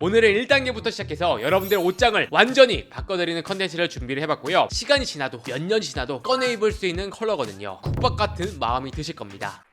오늘은 1단계부터 시작해서 여러분들의 옷장을 완전히 바꿔드리는 컨텐츠를 준비를 해봤고요. 시간이 지나도 몇 년이 지나도 꺼내 입을 수 있는 컬러거든요. 국밥 같은 마음이 드실 겁니다.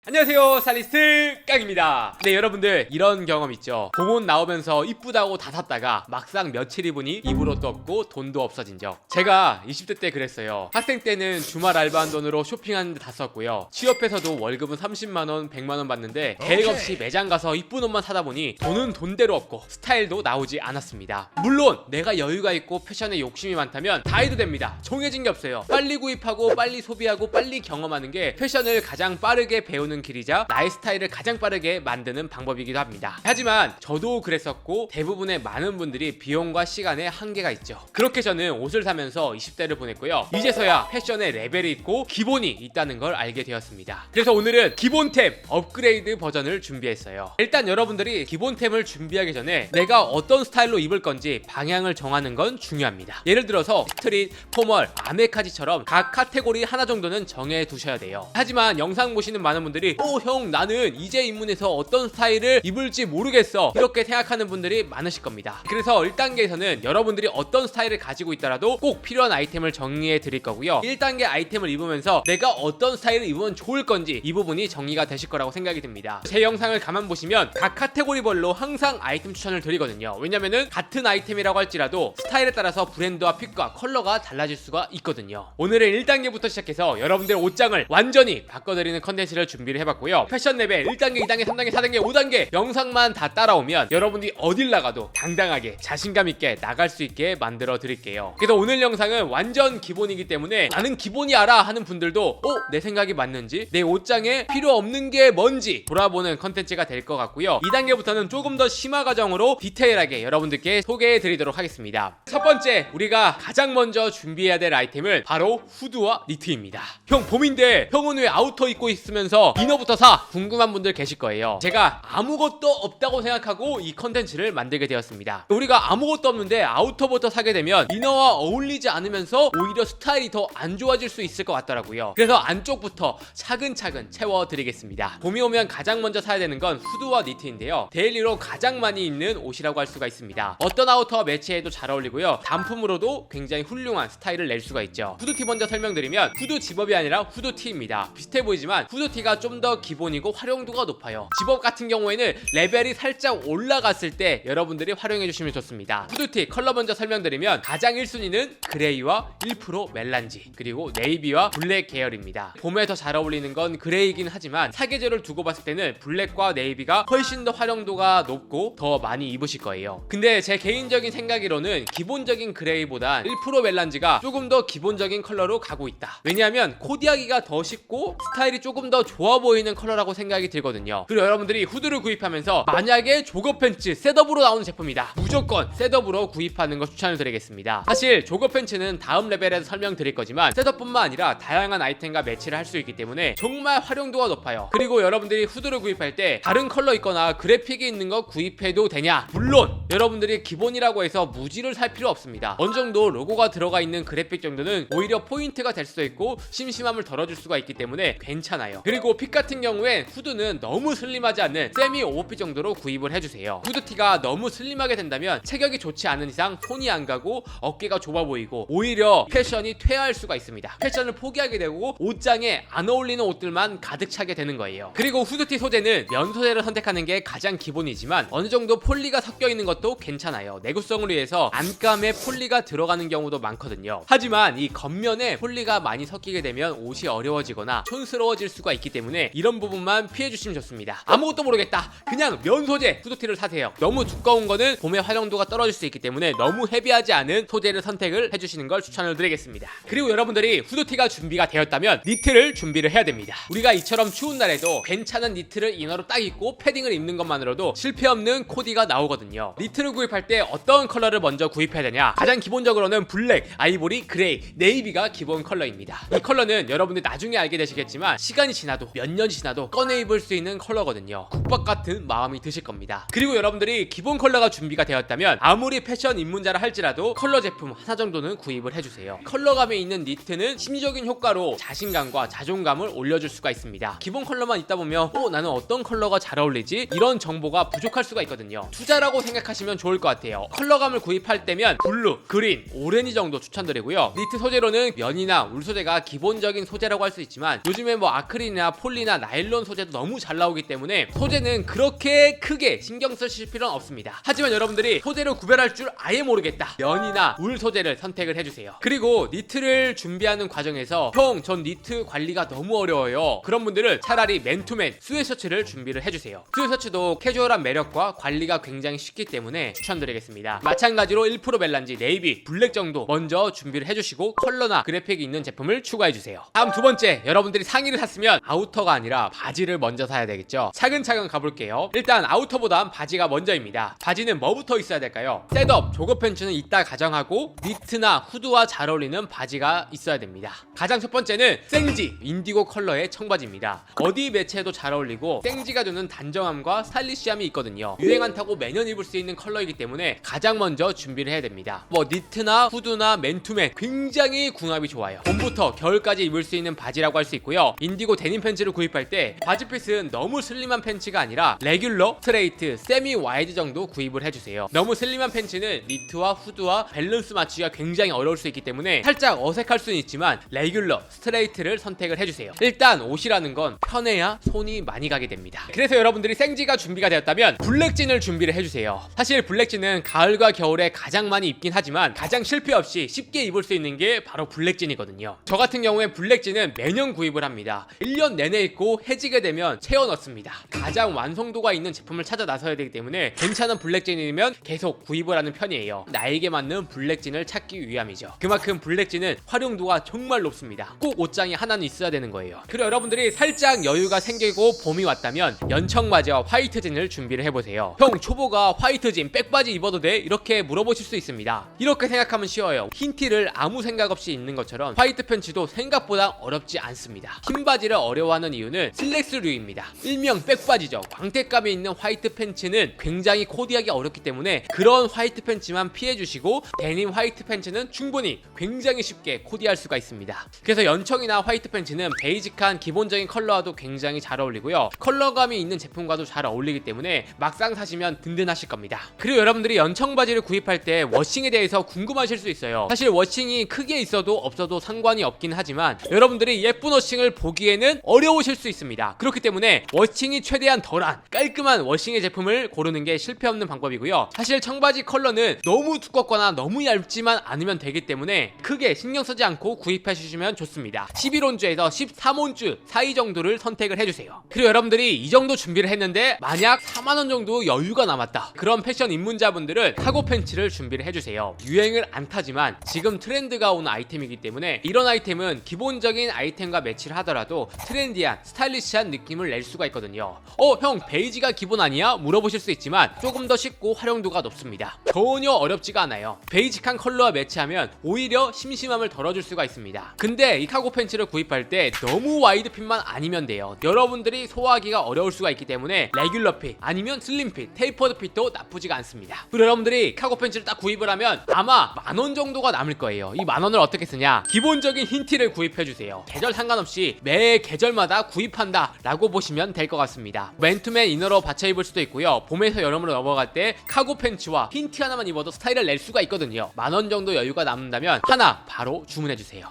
안녕하세요, 스타일리스트 깡입니다. 네, 여러분들 이런 경험 있죠? 공원 나오면서 이쁘다고 다 샀다가 막상 며칠 입으니 입을 옷도 없고 돈도 없어진 적. 제가 20대 때 그랬어요. 학생 때는 주말 알바한 돈으로 쇼핑하는데 다 썼고요. 취업해서도 월급은 30만원 100만원 받는데 계획 없이 매장 가서 이쁜 옷만 사다 보니 돈은 돈대로 없고 스타일도 나오지 않았습니다. 물론 내가 여유가 있고 패션에 욕심이 많다면 다 해도 됩니다. 정해진 게 없어요. 빨리 구입하고 빨리 소비하고 빨리 경험하는 게 패션을 가장 빠르게 배우는 길이자 나의 스타일을 가장 빠르게 만드는 방법이기도 합니다. 하지만 저도 그랬었고 대부분의 많은 분들이 비용과 시간에 한계가 있죠. 그렇게 저는 옷을 사면서 20대를 보냈고요. 이제서야 패션의 레벨이 있고 기본이 있다는 걸 알게 되었습니다. 그래서 오늘은 기본템 업그레이드 버전을 준비했어요. 일단 여러분들이 기본템을 준비하기 전에 내가 어떤 스타일로 입을 건지 방향을 정하는 건 중요합니다. 예를 들어서 스트릿, 포멀, 아메카지처럼 각 카테고리 하나 정도는 정해 두셔야 돼요. 하지만 영상 보시는 많은 분들이 형, 나는 이제 입문해서 어떤 스타일을 입을지 모르겠어, 이렇게 생각하는 분들이 많으실 겁니다. 그래서 1단계에서는 여러분들이 어떤 스타일을 가지고 있더라도 꼭 필요한 아이템을 정리해 드릴 거고요. 1단계 아이템을 입으면서 내가 어떤 스타일을 입으면 좋을 건지 이 부분이 정리가 되실 거라고 생각이 듭니다. 제 영상을 가만 보시면 각 카테고리별로 항상 아이템 추천을 드리거든요. 왜냐면은 같은 아이템이라고 할지라도 스타일에 따라서 브랜드와 핏과 컬러가 달라질 수가 있거든요. 오늘은 1단계부터 시작해서 여러분들의 옷장을 완전히 바꿔드리는 컨텐츠를 준비를 해봤고요. 패션 레벨 1단계, 2단계, 3단계, 4단계, 5단계 영상만 다 따라오면 여러분들이 어딜 나가도 당당하게 자신감 있게 나갈 수 있게 만들어 드릴게요. 그래서 오늘 영상은 완전 기본이기 때문에 나는 기본이 알아 하는 분들도 내 생각이 맞는지, 내 옷장에 필요 없는 게 뭔지 돌아보는 컨텐츠가 될 것 같고요. 2단계부터는 조금 더 심화 과정으로 디테일하게 여러분들께 소개해 드리도록 하겠습니다. 첫 번째, 우리가 가장 먼저 준비해야 될 아이템은 바로 후드와 니트입니다. 형, 봄인데 형은 왜 아우터 입고 있으면서 이너부터 사? 궁금한 분들 계실 거예요. 제가 아무것도 없다고 생각하고 이 컨텐츠를 만들게 되었습니다. 우리가 아무것도 없는데 아우터부터 사게 되면 이너와 어울리지 않으면서 오히려 스타일이 더 안 좋아질 수 있을 것 같더라고요. 그래서 안쪽부터 차근차근 채워드리겠습니다. 봄이 오면 가장 먼저 사야 되는 건 후드와 니트인데요. 데일리로 가장 많이 입는 옷이라고 할 수가 있습니다. 어떤 아우터와 매치해도 잘 어울리고요. 단품으로도 굉장히 훌륭한 스타일을 낼 수가 있죠. 후드티 먼저 설명드리면 후드 집업이 아니라 후드티입니다. 비슷해 보이지만 후드티가 좀 더 기본이고 활용도가 높아요. 집업 같은 경우에는 레벨이 살짝 올라갔을 때 여러분들이 활용해 주시면 좋습니다. 후드티 컬러 먼저 설명드리면 가장 1순위는 그레이와 1% 멜란지, 그리고 네이비와 블랙 계열입니다. 봄에 더 잘 어울리는 건 그레이긴 하지만 사계절을 두고 봤을 때는 블랙과 네이비가 훨씬 더 활용도가 높고 더 많이 입으실 거예요. 근데 제 개인적인 생각으로는 기본적인 그레이보단 1% 멜란지가 조금 더 기본적인 컬러로 가고 있다. 왜냐하면 코디하기가 더 쉽고 스타일이 조금 더 좋아 보이는 컬러라고 생각이 들거든요. 그리고 여러분들이 후드를 구입하면서 만약에 조거 팬츠 셋업으로 나오는 제품이다, 무조건 셋업으로 구입하는 거 추천을 드리겠습니다. 사실 조거 팬츠는 다음 레벨에서 설명드릴 거지만 셋업뿐만 아니라 다양한 아이템과 매치를 할 수 있기 때문에 정말 활용도가 높아요. 그리고 여러분들이 후드를 구입할 때 다른 컬러 있거나 그래픽이 있는 거 구입해도 되냐? 물론 여러분들이 기본이라고 해서 무지를 살 필요 없습니다. 어느 정도 로고가 들어가 있는 그래픽 정도는 오히려 포인트가 될 수도 있고 심심함을 덜어줄 수가 있기 때문에 괜찮아요. 그리고 핏 같은 경우엔 후드는 너무 슬림하지 않는 세미 오버핏 정도로 구입을 해주세요. 후드티가 너무 슬림하게 된다면 체격이 좋지 않은 이상 손이 안 가고 어깨가 좁아 보이고 오히려 패션이 퇴화할 수가 있습니다. 패션을 포기하게 되고 옷장에 안 어울리는 옷들만 가득 차게 되는 거예요. 그리고 후드티 소재는 면 소재를 선택하는 게 가장 기본이지만 어느 정도 폴리가 섞여 있는 것도 괜찮아요. 내구성을 위해서 안감에 폴리가 들어가는 경우도 많거든요. 하지만 이 겉면에 폴리가 많이 섞이게 되면 옷이 어려워지거나 촌스러워질 수가 있기 때문에 이런 부분만 피해주시면 좋습니다. 아무것도 모르겠다, 그냥 면 소재 후드티를 사세요. 너무 두꺼운 거는 봄에 활용도가 떨어질 수 있기 때문에 너무 헤비하지 않은 소재를 선택을 해주시는 걸 추천을 드리겠습니다. 그리고 여러분들이 후드티가 준비가 되었다면 니트를 준비를 해야 됩니다. 우리가 이처럼 추운 날에도 괜찮은 니트를 이너로 딱 입고 패딩을 입는 것만으로도 실패 없는 코디가 나오거든요. 니트를 구입할 때 어떤 컬러를 먼저 구입해야 되냐? 가장 기본적으로는 블랙, 아이보리, 그레이, 네이비가 기본 컬러입니다. 이 컬러는 여러분들 나중에 알게 되시겠지만 시간이 지나도 몇 몇 년 지나도 꺼내 입을 수 있는 컬러거든요. 국밥 같은 마음이 드실 겁니다. 그리고 여러분들이 기본 컬러가 준비가 되었다면 아무리 패션 입문자라 할지라도 컬러 제품 하나 정도는 구입을 해주세요. 컬러감에 있는 니트는 심리적인 효과로 자신감과 자존감을 올려줄 수가 있습니다. 기본 컬러만 있다 보면 나는 어떤 컬러가 잘 어울리지? 이런 정보가 부족할 수가 있거든요. 투자라고 생각하시면 좋을 것 같아요. 컬러감을 구입할 때면 블루, 그린, 오렌지 정도 추천드리고요. 니트 소재로는 면이나 울 소재가 기본적인 소재라고 할 수 있지만 요즘에 뭐 아크릴이나 폴리나 나일론 소재도 너무 잘 나오기 때문에 소재는 그렇게 크게 신경 쓰실 필요는 없습니다. 하지만 여러분들이 소재를 구별할 줄 아예 모르겠다, 면이나 울 소재를 선택을 해주세요. 그리고 니트를 준비하는 과정에서 전 니트 관리가 너무 어려워요, 그런 분들은 차라리 맨투맨 스웨셔츠를 준비를 해주세요. 스웨셔츠도 캐주얼한 매력과 관리가 굉장히 쉽기 때문에 추천드리겠습니다. 마찬가지로 1% 멜란지, 네이비, 블랙 정도 먼저 준비를 해주시고 컬러나 그래픽이 있는 제품을 추가해주세요. 다음 두 번째, 여러분들이 상의를 샀으면 아우터가 아니라 바지를 먼저 사야 되겠죠. 차근차근 가볼게요. 일단 아우터보단 바지가 먼저입니다. 바지는 뭐부터 있어야 될까요? 셋업, 조거 팬츠는 이따 가정하고 니트나 후드와 잘 어울리는 바지가 있어야 됩니다. 가장 첫 번째는 생지, 인디고 컬러의 청바지입니다. 어디 매체에도 잘 어울리고 생지가 주는 단정함과 스타일리시함이 있거든요. 유행 안 타고 매년 입을 수 있는 컬러이기 때문에 가장 먼저 준비를 해야 됩니다. 뭐 니트나 후드나 맨투맨 굉장히 궁합이 좋아요. 봄부터 겨울까지 입을 수 있는 바지라고 할 수 있고요. 인디고 데님 팬츠를 구입할 때 바지 핏은 너무 슬림한 팬츠가 아니라 레귤러, 스트레이트, 세미 와이드 정도 구입을 해주세요. 너무 슬림한 팬츠는 니트와 후드와 밸런스 맞추기가 굉장히 어려울 수 있기 때문에 살짝 어색할 수는 있지만 레귤러, 스트레이트를 선택을 해주세요. 일단 옷이라는 건 편해야 손이 많이 가게 됩니다. 그래서 여러분들이 생지가 준비가 되었다면 블랙진을 준비를 해주세요. 사실 블랙진은 가을과 겨울에 가장 많이 입긴 하지만 가장 실패 없이 쉽게 입을 수 있는 게 바로 블랙진이거든요. 저 같은 경우에 블랙진은 매년 구입을 합니다. 1년 내내 입고 해지게 되면 채워 넣습니다. 가장 완성도가 있는 제품을 찾아 나서야 되기 때문에 괜찮은 블랙진이면 계속 구입을 하는 편이에요. 나에게 맞는 블랙진을 찾기 위함이죠. 그만큼 블랙진은 활용도가 정말 높습니다. 꼭 옷장에 하나는 있어야 되는 거예요. 그리고 여러분들이 살짝 여유가 생기고 봄이 왔다면 연청바지와 화이트진을 준비를 해보세요. 초보가 화이트진 백바지 입어도 돼? 이렇게 물어보실 수 있습니다. 이렇게 생각하면 쉬워요. 흰 티를 아무 생각 없이 입는 것처럼 화이트 팬츠도 생각보다 어렵지 않습니다. 흰 바지를 어려워하는 이유는 슬랙스류입니다. 일명 백바지죠. 광택감이 있는 화이트 팬츠는 굉장히 코디하기 어렵기 때문에 그런 화이트 팬츠만 피해주시고 데님 화이트 팬츠는 충분히 굉장히 쉽게 코디할 수가 있습니다. 그래서 연청이나 화이트 팬츠는 베이직한 기본적인 컬러와도 굉장히 잘 어울리고요. 컬러감이 있는 제품과도 잘 어울리기 때문에 막상 사시면 든든하실 겁니다. 그리고 여러분들이 연청 바지를 구입할 때 워싱에 대해서 궁금하실 수 있어요. 사실 워싱이 크게 있어도 없어도 상관이 없긴 하지만 여러분들이 예쁜 워싱을 보기에는 어려우실 수 있습니다. 그렇기 때문에 워싱이 최대한 덜한 깔끔한 워싱의 제품을 고르는 게 실패 없는 방법이고요. 사실 청바지 컬러는 너무 두껍거나 너무 얇지만 않으면 되기 때문에 크게 신경 쓰지 않고 구입해 주시면 좋습니다. 11온즈에서 13온즈 사이 정도를 선택을 해주세요. 그리고 여러분들이 이 정도 준비를 했는데 만약 4만원 정도 여유가 남았다, 그런 패션 입문자분들은 카고 팬츠를 준비를 해주세요. 유행을 안 타지만 지금 트렌드가 오는 아이템이기 때문에 이런 아이템은 기본적인 아이템과 매치를 하더라도 트렌디한 스타일리시한 느낌을 낼 수가 있거든요. 형 베이지가 기본 아니야? 물어보실 수 있지만 조금 더 쉽고 활용도가 높습니다. 전혀 어렵지가 않아요. 베이직한 컬러와 매치하면 오히려 심심함을 덜어줄 수가 있습니다. 근데 이 카고 팬츠를 구입할 때 너무 와이드 핏만 아니면 돼요. 여러분들이 소화하기가 어려울 수가 있기 때문에 레귤러 핏 아니면 슬림 핏, 테이퍼드 핏도 나쁘지가 않습니다. 그리고 여러분들이 카고 팬츠를 딱 구입을 하면 아마 10,000원 정도가 남을 거예요. 이 10,000원을 어떻게 쓰냐? 기본적인 흰 티를 구입해주세요. 계절 상관없이 매 계절마다 구입한다 라고 보시면 될 것 같습니다. 맨투맨 이너로 받쳐 입을 수도 있고요. 봄에서 여름으로 넘어갈 때 카고 팬츠와 흰 티 하나만 입어도 스타일을 낼 수가 있거든요. 10,000원 정도 여유가 남는다면 하나 바로 주문해주세요.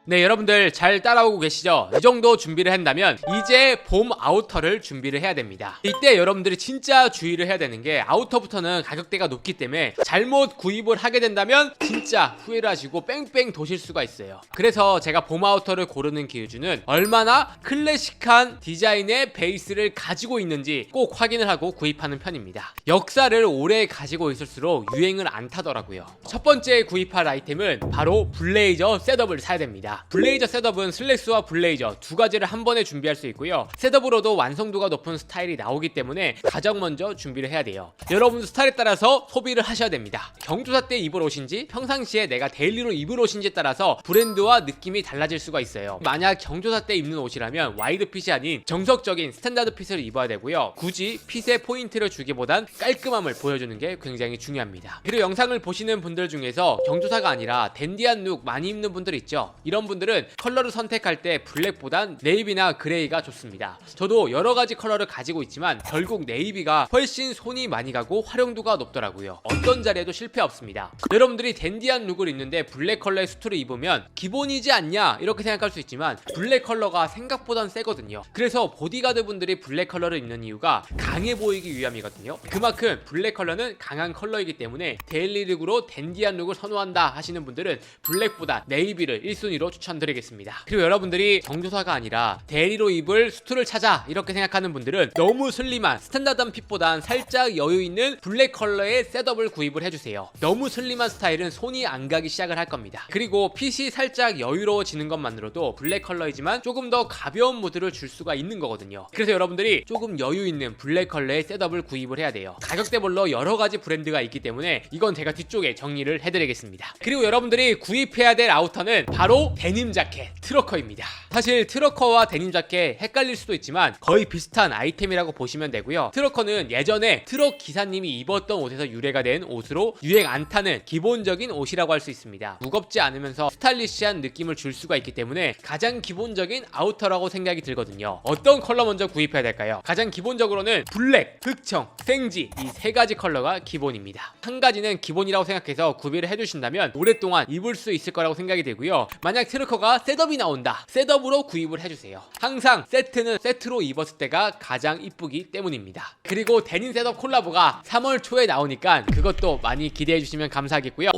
네, 여러분들 잘 따라오고 계시죠? 이 정도 준비를 한다면 이제 봄 아우터를 준비를 해야 됩니다. 이때 여러분들이 진짜 주의를 해야 되는 게 아우터부터는 가격대가 높기 때문에 잘못 구입을 하게 된다면 진짜 후회를 하시고 뺑뺑 도실 수가 있어요. 그래서 제가 봄 아우터를 고르는 기준은 얼마나 클래식한 디자인의 베이스를 가지고 있는지 꼭 확인을 하고 구입하는 편입니다. 역사를 오래 가지고 있을수록 유행을 안 타더라고요. 첫 번째 구입할 아이템은 바로 블레이저 셋업을 사야 됩니다. 블레이저 셋업은 슬랙스와 블레이저 두 가지를 한 번에 준비할 수 있고요. 셋업으로도 완성도가 높은 스타일이 나오기 때문에 가장 먼저 준비를 해야 돼요. 여러분 스타일에 따라서 소비를 하셔야 됩니다. 경조사 때 입을 옷인지 평상시에 내가 데일리로 입을 옷인지에 따라서 브랜드와 느낌이 달라질 수가 있어요. 만약 경조사 때 입는 옷이라면 와이드 핏이 아닌 정석적인 스탠다드 핏을 입어야 되고요. 굳이 핏에 포인트를 주기보단 깔끔함을 보여주는 게 굉장히 중요합니다. 그리고 영상을 보시는 분들 중에서 경조사가 아니라 댄디한 룩 많이 입는 분들 있죠. 이런 분들은 컬러를 선택할 때 블랙보단 네이비나 그레이가 좋습니다. 저도 여러 가지 컬러를 가지고 있지만 결국 네이비가 훨씬 손이 많이 가고 활용도가 높더라고요. 어떤 자리에도 실패 없습니다. 여러분들이 댄디한 룩을 입는데 블랙 컬러의 수트를 입으면 기본이지 않냐 이렇게 생각할 수 있지만 블랙 컬러가 생각보단 세거든요. 그래서 보디가드 분들이 블랙 컬러를 입는 이유가 강해 보이기 위함이거든요. 그만큼 블랙 컬러는 강한 컬러이기 때문에 데일리 룩으로 댄디한 룩을 선호한다 하시는 분들은 블랙보다 네이비를 1순위로 추천드리겠습니다. 그리고 여러분들이 경조사가 아니라 데일리로 입을 수트를 찾아 이렇게 생각하는 분들은 너무 슬림한 스탠다드한 핏보단 살짝 여유 있는 블랙 컬러의 셋업을 구입을 해주세요. 너무 슬림한 스타일은 손이 안 가기 시작을 할 겁니다. 그리고 핏이 살짝 여유로워지는 것만으로도 블랙 컬러이지만 조금 더 가벼운 무드를 줄 수가 있는 거거든요. 그래서 여러분들이 조금 여유 있는 블랙 컬러의 셋업을 구입을 해야 돼요. 가격대별로 여러 가지 브랜드가 있기 때문에 이건 제가 뒤쪽에 정리를 해드리겠습니다. 그리고 여러분들이 구입해야 될 아우터는 바로 데님 자켓 트러커입니다. 사실 트러커와 데님 자켓 헷갈릴 수도 있지만 거의 비슷한 아이템이라고 보시면 되고요. 트러커는 예전에 트럭 기사님이 입었던 옷에서 유래가 된 옷으로 유행 안 타는 기본적인 옷이라고 할 수 있습니다. 무겁지 않으면서 스타일리시한 느낌을 줄 수가 있기 때문에 가장 기본적인 아우터라고 생각이 들거든요. 어떤 컬러 먼저 구입해야 될까요? 가장 기본적으로는 블랙, 흑청, 생지 이 세 가지 컬러가 기본입니다. 한 가지는 기본이라고 생각해서 구비를 해주신다면 오랫동안 입을 수 있을 거라고 생각이 들고요. 만약 트러커가 셋업이 나온다. 셋업으로 구입을 해주세요. 항상 세트는 세트로 입었을 때가 가장 이쁘기 때문입니다. 그리고 데님 셋업 콜라보가 3월 초에 나오니까 그것도 많이 기대해 주시면 감사하겠고요.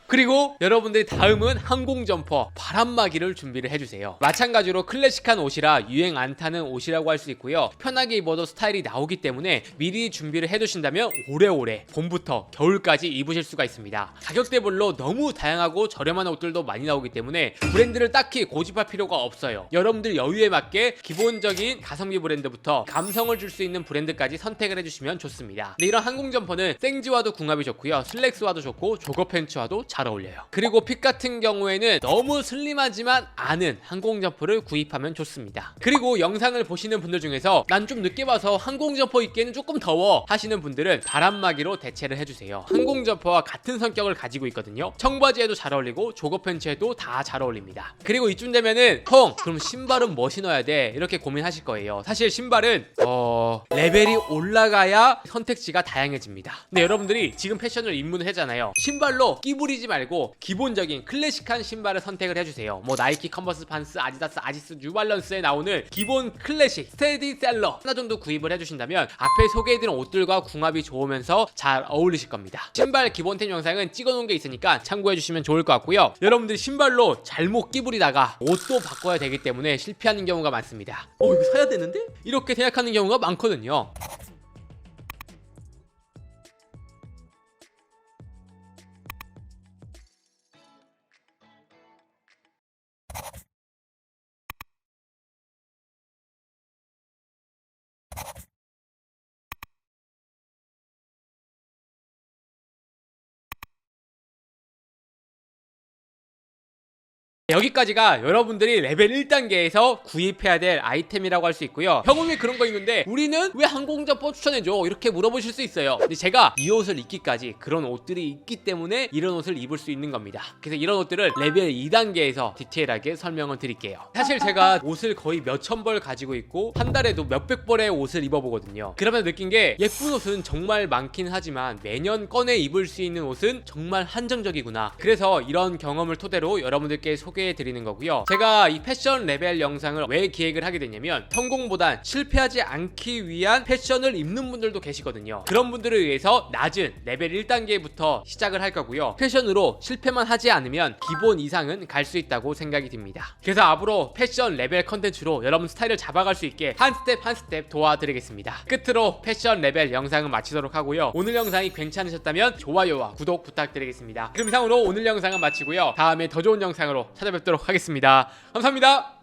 그리고 여러분들이 다음은 항공 점퍼 바람막이를 준비를 해주세요. 마찬가지로 클래식한 옷이라 유행 안 타는 옷이라고 할 수 있고요. 편하게 입어도 스타일이 나오기 때문에 미리 준비를 해두신다면 오래오래 봄부터 겨울까지 입으실 수가 있습니다. 가격대별로 너무 다양하고 저렴한 옷들도 많이 나오기 때문에 브랜드를 딱히 고집할 필요가 없어요. 여러분들 여유에 맞게 기본적인 가성비 브랜드부터 감성을 줄 수 있는 브랜드까지 선택을 해주시면 좋습니다. 이런 항공 점퍼는 생지와도 궁합이 좋고요. 슬랙스와도 좋고 조거 팬츠와도 잘 어울려요. 그리고 핏 같은 경우에는 너무 슬림하지만 않은 항공 점퍼를 구입하면 좋습니다. 그리고 영상을 보시는 분들 중에서 난 좀 늦게 봐서 항공 점퍼 입기에는 조금 더워 하시는 분들은 바람막이로 대체를 해주세요. 항공 점퍼와 같은 성격을 가지고 있거든요. 청바지에도 잘 어울리고 조거 팬츠에도 다 잘 어울립니다. 그리고 이쯤 되면은 그럼 신발은 뭐 신어야 돼? 이렇게 고민하실 거예요. 사실 신발은 레벨이 올라가야 선택지가 다양해집니다. 근데 여러분들이 지금 패션을 입문을 하잖아요. 신발로 끼부리지 말고 기본적인 클래식한 신발을 선택을 해주세요. 뭐 나이키, 컨버스, 반스, 아디다스, 아지스, 뉴발런스에 나오는 기본 클래식 스테디셀러 하나 정도 구입을 해주신다면 앞에 소개해드린 옷들과 궁합이 좋으면서 잘 어울리실 겁니다. 신발 기본템 영상은 찍어놓은 게 있으니까 참고해주시면 좋을 것 같고요. 여러분들이 신발로 잘못 끼부리다가 옷도 바꿔야 되기 때문에 실패하는 경우가 많습니다. 이거 사야 되는데? 이렇게 생각하는 경우가 많거든요. 여기까지가 여러분들이 레벨 1단계에서 구입해야 될 아이템이라고 할 수 있고요. 형님이 그런 거 있는데 우리는 왜 항공점퍼 추천해줘? 이렇게 물어보실 수 있어요. 근데 제가 이 옷을 입기까지 그런 옷들이 있기 때문에 이런 옷을 입을 수 있는 겁니다. 그래서 이런 옷들을 레벨 2단계에서 디테일하게 설명을 드릴게요. 사실 제가 옷을 거의 몇천 벌 가지고 있고 한 달에도 몇백 벌의 옷을 입어보거든요. 그러면 느낀 게 예쁜 옷은 정말 많긴 하지만 매년 꺼내 입을 수 있는 옷은 정말 한정적이구나. 그래서 이런 경험을 토대로 여러분들께 소개해 소개해 드리는 거고요. 제가 이 패션 레벨 영상을 왜 기획을 하게 됐냐면 성공보단 실패하지 않기 위한 패션을 입는 분들도 계시거든요. 그런 분들을 위해서 낮은 레벨 1단계부터 시작을 할 거고요. 패션으로 실패만 하지 않으면 기본 이상은 갈 수 있다고 생각이 듭니다. 그래서 앞으로 패션 레벨 컨텐츠로 여러분 스타일을 잡아갈 수 있게 한 스텝 한 스텝 도와드리겠습니다. 끝으로 패션 레벨 영상은 마치도록 하고요. 오늘 영상이 괜찮으셨다면 좋아요와 구독 부탁드리겠습니다. 그럼 이상으로 오늘 영상은 마치고요. 다음에 더 좋은 영상으로 찾아뵙도록 하겠습니다. 감사합니다.